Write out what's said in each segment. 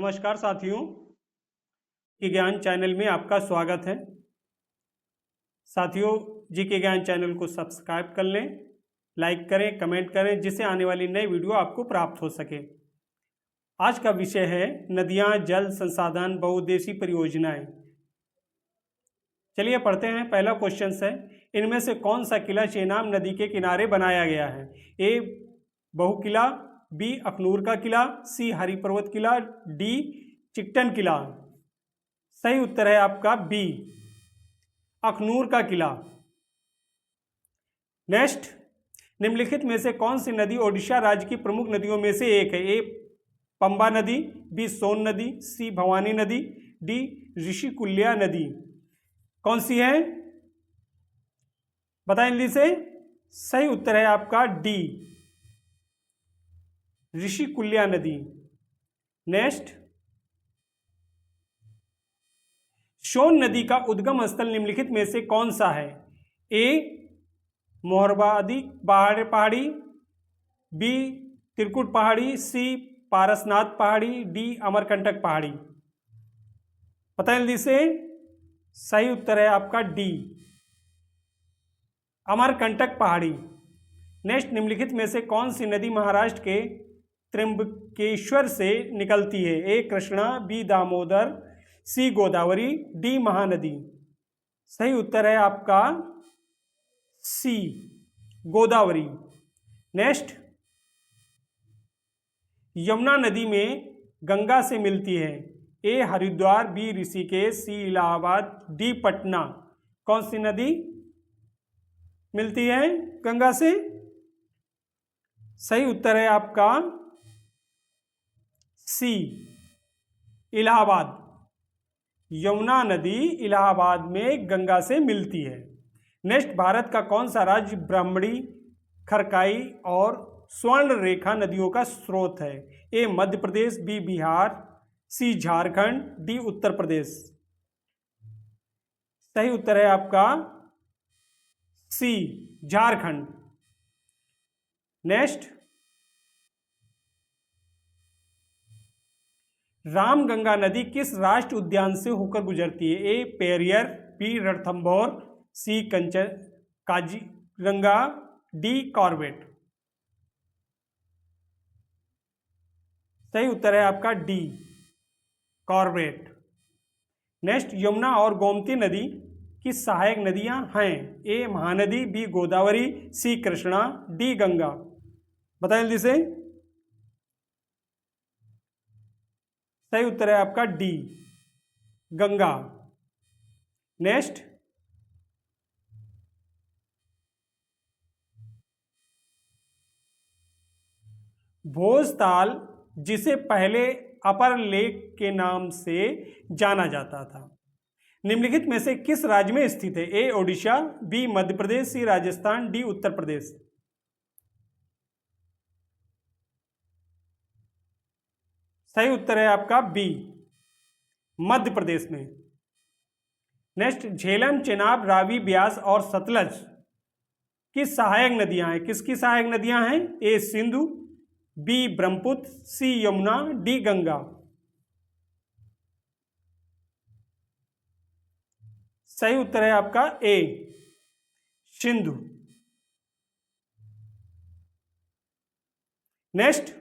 नमस्कार साथियों, जी के ज्ञान चैनल में आपका स्वागत है। साथियों, जी के ज्ञान चैनल को सब्सक्राइब कर लें, लाइक करें, कमेंट करें, जिससे आने वाली नई वीडियो आपको प्राप्त हो सके। आज का विषय है नदियां, जल संसाधन, बहुउद्देशीय परियोजनाएं। चलिए पढ़ते हैं। पहला क्वेश्चन है, इनमें से कौन सा किला चेनाब नदी के किनारे बनाया गया है? ए बहुकिला, बी अखनूर का किला, सी हरिपर्वत किला, डी चिट्टन किला। सही उत्तर है आपका बी अखनूर का किला। नेक्स्ट, निम्नलिखित में से कौन सी नदी ओडिशा राज्य की प्रमुख नदियों में से एक है? ए पंबा नदी, बी सोन नदी, सी भवानी नदी, डी ऋषिकुल्या नदी। कौन सी है? बताएं जल्दी से। सही उत्तर है आपका डी ऋषिकुल्या नदी। नेक्स्ट, सोन नदी का उद्गम स्थल निम्नलिखित में से कौन सा है? ए मोहरबादी पहाड़ी, बी त्रिकुट पहाड़ी, सी पारसनाथ पहाड़ी, डी अमरकंटक पहाड़ी। पता है जल्दी से। सही उत्तर है आपका डी अमरकंटक पहाड़ी। नेक्स्ट, निम्नलिखित में से कौन सी नदी महाराष्ट्र के त्र्यंबकेश्वर से निकलती है? A Krishna, B Damodar, C Godavari, D Mahanadi. सही उत्तर है आपका सी गोदावरी। नेक्स्ट, यमुना नदी में गंगा से मिलती है? ए हरिद्वार, बी ऋषिकेश, सी इलाहाबाद, डी पटना। कौन सी नदी मिलती है गंगा से? सही उत्तर है आपका सी इलाहाबाद। यमुना नदी इलाहाबाद में गंगा से मिलती है। नेक्स्ट, भारत का कौन सा राज्य ब्राह्मणी, खरकाई और स्वर्ण रेखा नदियों का स्रोत है? ए मध्य प्रदेश, बी बिहार, सी झारखंड, डी उत्तर प्रदेश। सही उत्तर है आपका सी झारखंड। नेक्स्ट, रामगंगा नदी किस राष्ट्रीय उद्यान से होकर गुजरती है? ए पेरियर, बी रणथंभौर, सी काजीरंगा, डी कॉर्बेट। सही उत्तर है आपका डी कॉर्बेट। नेक्स्ट, यमुना और गोमती नदी की सहायक नदियां हैं? ए महानदी, बी गोदावरी, सी कृष्णा, डी गंगा। बताएं जल्दी से। सही उत्तर है आपका डी गंगा। नेक्स्ट, भोजताल जिसे पहले अपर लेक के नाम से जाना जाता था, निम्नलिखित में से किस राज्य में स्थित है? ए ओडिशा, बी मध्य प्रदेश, सी राजस्थान, डी उत्तर प्रदेश। सही उत्तर है आपका बी मध्य प्रदेश में। नेक्स्ट, झेलम, चेनाब, रावी, ब्यास और सतलज की सहायक नदियां हैं? किसकी सहायक नदियां हैं? ए सिंधु, बी ब्रह्मपुत्र, सी यमुना, डी गंगा। सही उत्तर है आपका ए सिंधु। नेक्स्ट,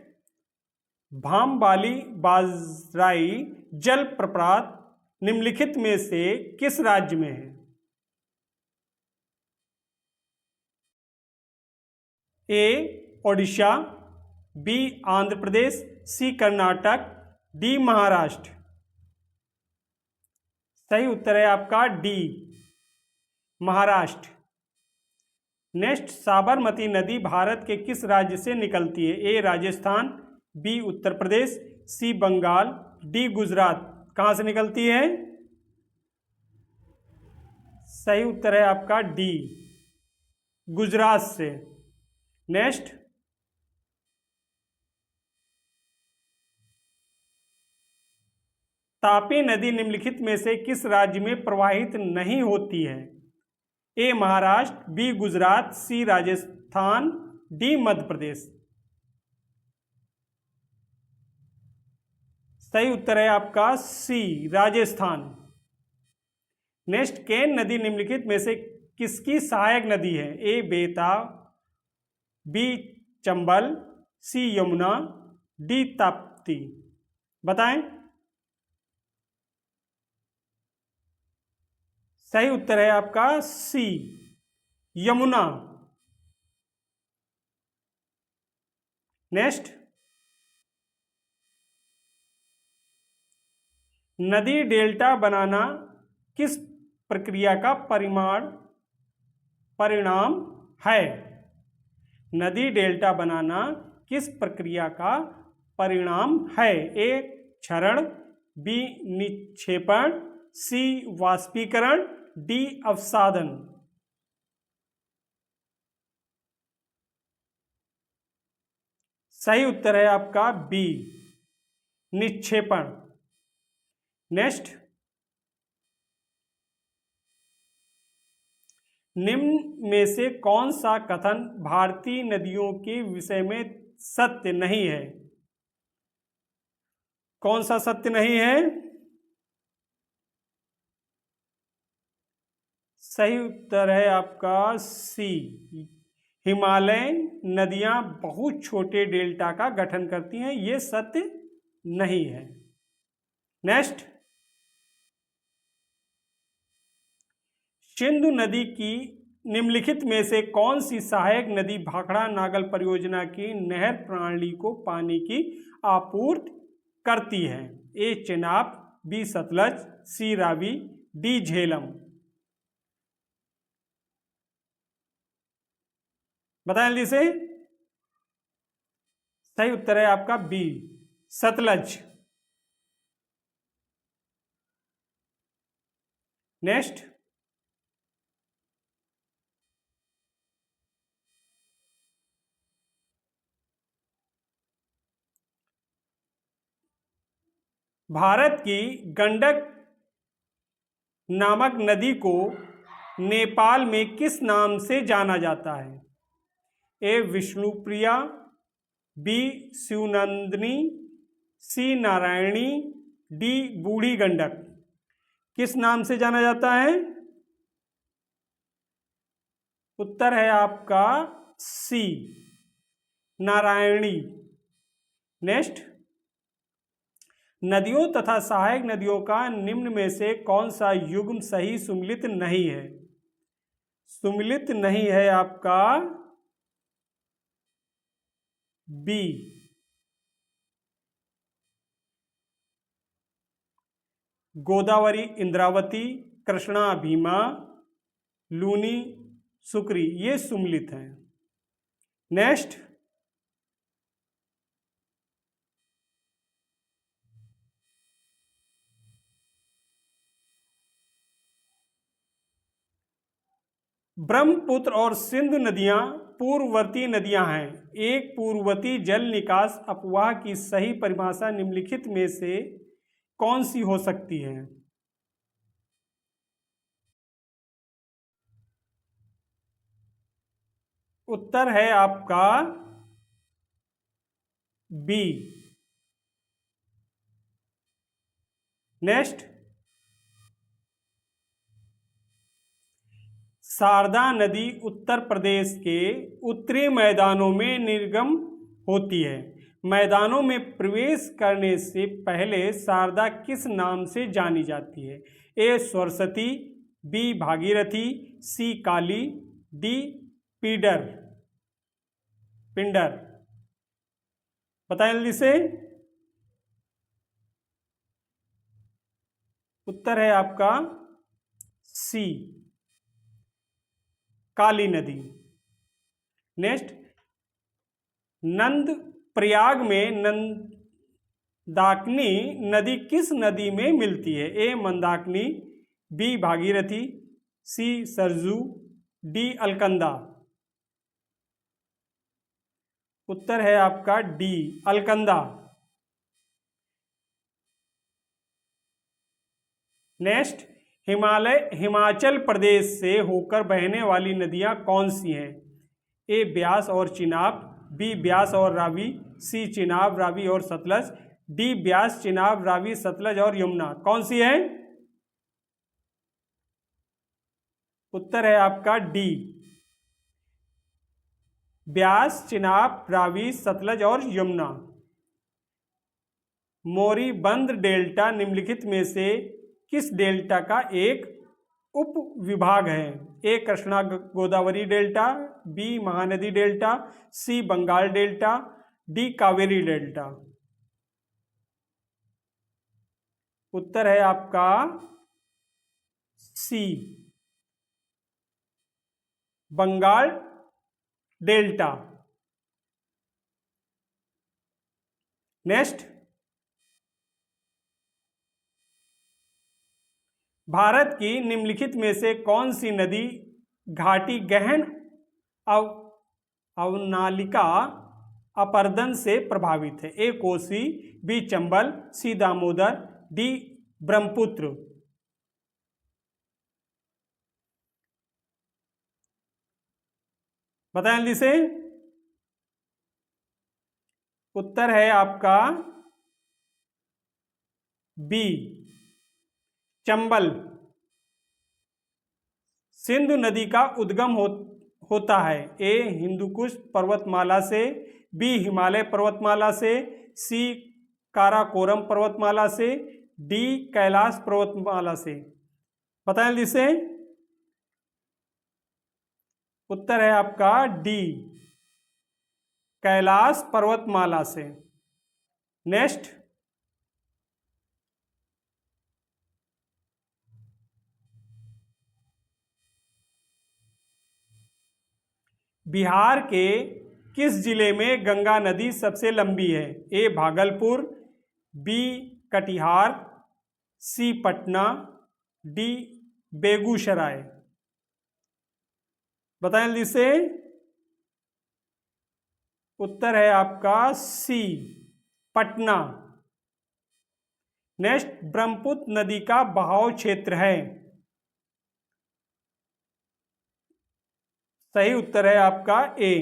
भामबाली बाजराई जल प्रपात निम्नलिखित में से किस राज्य में है? ए ओडिशा, बी आंध्र प्रदेश, सी कर्नाटक, डी महाराष्ट्र। सही उत्तर है आपका डी महाराष्ट्र। नेक्स्ट, साबरमती नदी भारत के किस राज्य से निकलती है? ए राजस्थान, बी उत्तर प्रदेश, सी बंगाल, डी गुजरात। कहां से निकलती है? सही उत्तर है आपका डी गुजरात से। नेक्स्ट, तापी नदी निम्नलिखित में से किस राज्य में प्रवाहित नहीं होती है? ए महाराष्ट्र, बी गुजरात, सी राजस्थान, डी मध्य प्रदेश। सही उत्तर है आपका सी, राजस्थान। नेक्स्ट, केन नदी निम्नलिखित में से किसकी सहायक नदी है? ए बेतवा, बी चंबल, सी यमुना, डी ताप्ती। बताएं। सही उत्तर है आपका सी, यमुना। नेक्स्ट, नदी डेल्टा बनाना किस प्रक्रिया का परिणाम है? नदी डेल्टा बनाना किस प्रक्रिया का परिणाम है? ए क्षरण, बी निक्षेपण, सी वाष्पीकरण, डी अवसादन। सही उत्तर है आपका बी, निक्षेपण। नेक्स्ट, निम्न में से कौन सा कथन भारतीय नदियों के विषय में सत्य नहीं है? कौन सा सत्य नहीं है? सही उत्तर है आपका सी, हिमालय नदियां बहुत छोटे डेल्टा का गठन करती हैं, ये सत्य नहीं है। नेक्स्ट, सिंधु नदी की निम्नलिखित में से कौन सी सहायक नदी भाखड़ा नागल परियोजना की नहर प्रणाली को पानी की आपूर्ति करती है? ए चेनाब, बी सतलज, सी रावी, डी झेलम। बताएं जल्दी से। सही उत्तर है आपका बी, सतलज। नेक्स्ट, भारत की गंडक नामक नदी को नेपाल में किस नाम से जाना जाता है? ए विष्णुप्रिया, बी शिवनंदिनी, सी नारायणी, डी बूढ़ी गंडक। किस नाम से जाना जाता है? उत्तर है आपका सी, नारायणी। नेक्स्ट, नदियों तथा सहायक नदियों का निम्न में से कौन सा युग्म सही सुमिलित नहीं है? सुमिलित नहीं है आपका बी, गोदावरी इंद्रावती, कृष्णा भीमा, लूनी सुक्री, ये सुमिलित हैं। नेक्स्ट, ब्रह्मपुत्र और सिंधु नदियां पूर्ववर्ती नदियां हैं। एक पूर्ववर्ती जल निकास अपवाह की सही परिभाषा निम्नलिखित में से कौन सी हो सकती है? उत्तर है आपका बी। नेक्स्ट, शारदा नदी उत्तर प्रदेश के उत्तरी मैदानों में निर्गम होती है। मैदानों में प्रवेश करने से पहले शारदा किस नाम से जानी जाती है? ए सरस्वती, बी भागीरथी, सी काली, डी पिंडर। बताएं जल्दी से। उत्तर है आपका सी, काली नदी। नेक्स्ट, नंद प्रयाग में मंदाकिनी नदी किस नदी में मिलती है? ए मंदाकिनी, बी भागीरथी, सी सरजू, डी अलकनंदा। उत्तर है आपका डी, अलकनंदा। नेक्स्ट, हिमाचल प्रदेश से होकर बहने वाली नदियां कौन सी हैं? ए ब्यास और चिनाब, बी ब्यास और रावी, सी चिनाब रावी और सतलज, डी ब्यास, चिनाब, रावी, सतलज और यमुना। कौन सी है? उत्तर है आपका डी, ब्यास, चिनाब, रावी, सतलज और यमुना। मोरीबंद डेल्टा निम्नलिखित में से किस डेल्टा का एक उप विभाग है? A Krishna Godavari delta, B Mahanadi delta, C Bengal delta, D Kaveri delta. उत्तर है आपका C, Bengal delta. Next, Bharat की निम्नलिखित में से कौन सी नदी घाटी गहन अवनालिका अपरदन से प्रभावित है? ए कोसी, बी चंबल, सी दामोदर, डी ब्रह्मपुत्र। बताएं जल्दी से। उत्तर है आपका बी, चंबल। सिंधु नदी का उद्गम होता है ए हिंदुकुश पर्वतमाला से, बी हिमालय पर्वतमाला से, सी काराकोरम पर्वतमाला से, डी कैलाश पर्वतमाला से। बताएं जल्दी से। उत्तर है आपका डी, कैलाश पर्वतमाला से। नेक्स्ट, बिहार के किस जिले में गंगा नदी सबसे लंबी है? ए भागलपुर, बी कटिहार, सी पटना, डी बेगूसराय। बताएं जल्दी से। उत्तर है आपका सी, पटना। नेक्स्ट, ब्रह्मपुत्र नदी का बहाव क्षेत्र है? सही उत्तर है आपका ए,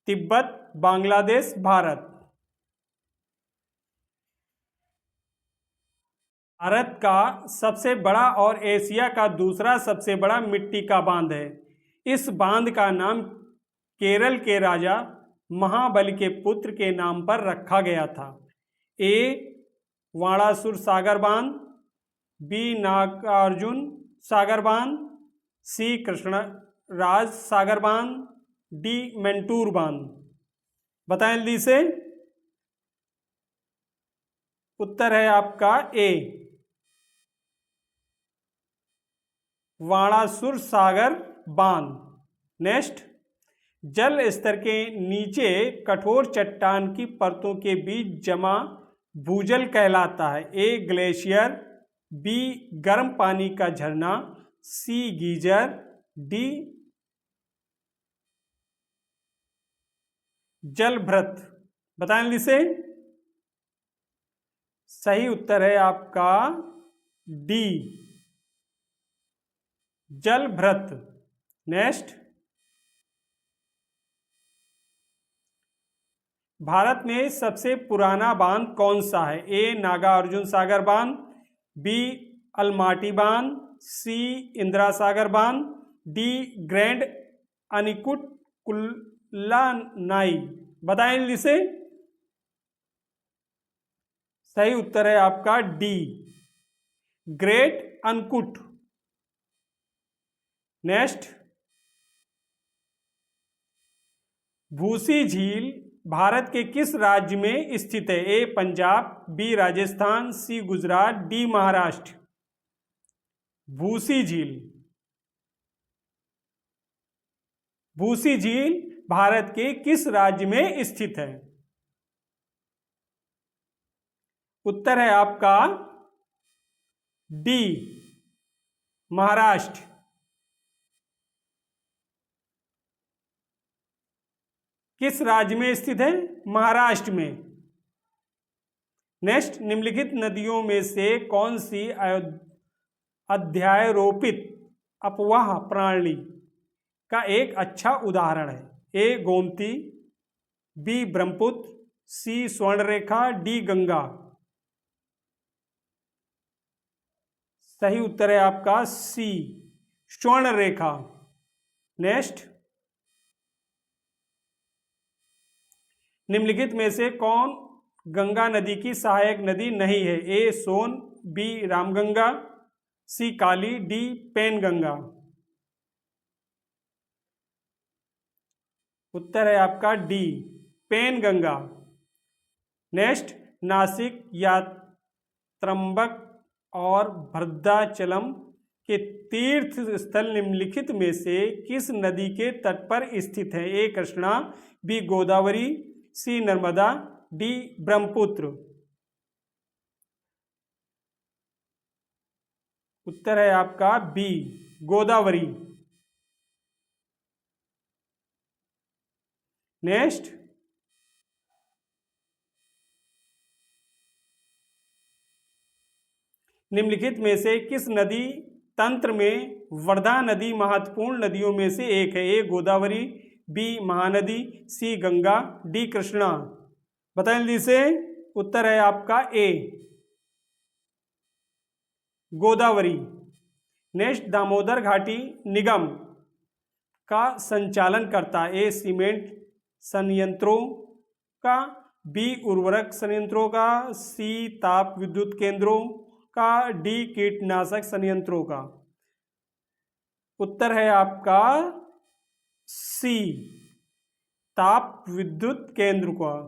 तिब्बत, बांग्लादेश, भारत। भारत का सबसे बड़ा और एशिया का दूसरा सबसे बड़ा मिट्टी का बांध है। इस बांध का नाम केरल के राजा महाबली के पुत्र के नाम पर रखा गया था। ए वाणासुर सागर बांध, बी नागार्जुन सागर बांध, सी कृष्णराज सागर बांध, डी मेंटूर बांध। बताएं जल्दी से। उत्तर है आपका ए, वाणासुर सागर बांध। नेक्स्ट, जल स्तर के नीचे कठोर चट्टान की परतों के बीच जमा भूजल कहलाता है? ए ग्लेशियर, बी गर्म पानी का झरना, सी गीजर, डी जलभृत। बताएं जल्दी से। सही उत्तर है आपका डी, जलभृत। नेक्स्ट, भारत में सबसे पुराना बांध कौन सा है? ए नागार्जुन सागर बांध, बी अलमाटी बांध, सी इंदिरा सागर बांध, डी ग्रैंड अनिकुट कुल्लानाई। बताएं जल्दी से। सही उत्तर है आपका डी, ग्रेट अनकुट। नेक्स्ट, भूसी झील भारत के किस राज्य में स्थित है? ए पंजाब, बी राजस्थान, सी गुजरात, डी महाराष्ट्र। भूसी झील, भूसी झील भारत के किस राज्य में स्थित है? उत्तर है आपका डी, महाराष्ट्र। किस राज्य में स्थित है? महाराष्ट्र में। नेक्स्ट, निम्नलिखित नदियों में से कौन सी अध्यारोपित अपवाह प्रणाली का एक अच्छा उदाहरण है? ए गोमती, बी ब्रह्मपुत्र, सी स्वर्णरेखा, डी गंगा। सही उत्तर है आपका सी स्वर्णरेखा। नेक्स्ट, निम्नलिखित में से कौन गंगा नदी की सहायक नदी नहीं है? ए सोन, बी रामगंगा, सी काली, डी पेनगंगा। उत्तर है आपका डी पेनगंगा। नेक्स्ट, नासिक या त्रंबक और भद्राचलम के तीर्थ स्थल निम्नलिखित में से किस नदी के तट पर स्थित है? A Krishna, B Godavari, C Narmada, D Brahmaputra. उत्तर है आपका बी गोदावरी। नेक्स्ट, निम्नलिखित में से किस नदी तंत्र में वर्धा नदी महत्वपूर्ण नदियों में से एक है? ए गोदावरी, बी महानदी, सी गंगा, डी कृष्णा। बताएं जल्दी से। उत्तर है आपका ए गोदावरी। नेक्स्ट, दामोदर घाटी निगम का संचालन करता है? ए सीमेंट संयंत्रों का, बी उर्वरक संयंत्रों का, सी ताप विद्युत केंद्रों का, डी कीटनाशक संयंत्रों का। उत्तर है आपका सी ताप विद्युत केंद्र का,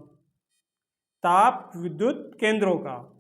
ताप विद्युत केंद्रों का।